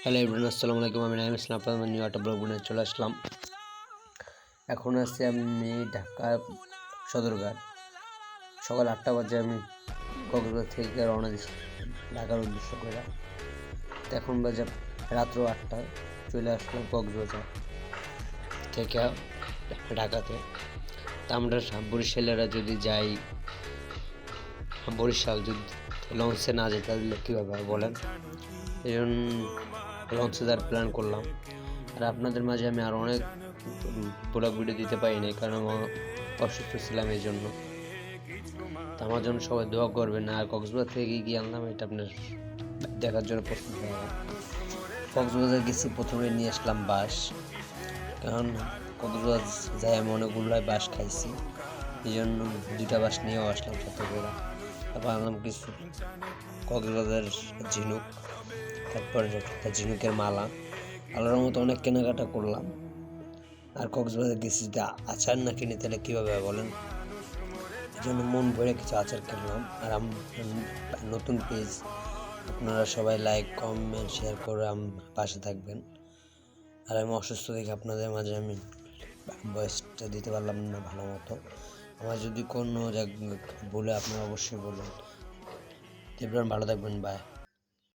Hello everyone, আসসালামু আলাইকুম। আমি নাইম ইসলাম, আপনাদের নিউ একটা ব্লগ নিয়ে চলে আসলাম। এখন আছি আমি ঢাকা সদরঘাট। সকাল 8টা বাজে আমি কক্সবাজার থেকে রওনা দিচ্ছি ঢাকার উদ্দেশ্য করে। তো এখন বাজে রাত্র 8টা, চলে আসলাম কক্সবাজার থেকে ঢাকাতে। তা আমরা বরিশালেরা যদি যাই, বরিশাল যদি লঞ্চে না যেতে তাহলে কীভাবে বলেন, এই জন্য লঞ্চে যাওয়ার প্ল্যান করলাম। আর আপনাদের মাঝে আমি আরও অনেক ব্লগ ভিডিও দিতে পারিনি, কারণ আমি অসুস্থ ছিলাম এই জন্য। তো আমার জন্য সবাই দোয়া করবেন। আর কক্সবাজার থেকে গিয়ে আনলাম এটা আপনার দেখার জন্য প্রস্তুত হওয়া। কক্সবাজার গেছি, প্রথমে নিয়ে আসলাম বাঁশ, কারণ কক্সবাজার যাই আমি অনেকগুলো বাঁশ খাইছি, এই জন্য 2টা বাঁশ নিয়েও আসলাম সাথে করে। তারপর আনলাম কিছু কক্সবাজার ঝিনুক, তারপর একটা ঝিনুকের মালা, আলার মতো অনেক কেনাকাটা করলাম। আর কক্সবাজার গেছি যদি আচার না কিনে তাহলে কীভাবে বলেন, এই জন্য মন ভরে কিছু আচার কিনলাম। আর নতুন পেজ, আপনারা সবাই লাইক কমেন্ট শেয়ার করে পাশে থাকবেন। আর আমি অসুস্থ দেখে আপনাদের মাঝে আমি ভয়েসটা দিতে পারলাম না ভালো মতো। আমার যদি কোনো বলে আপনারা অবশ্যই বলবেন। ভালো থাকবেন, বাই।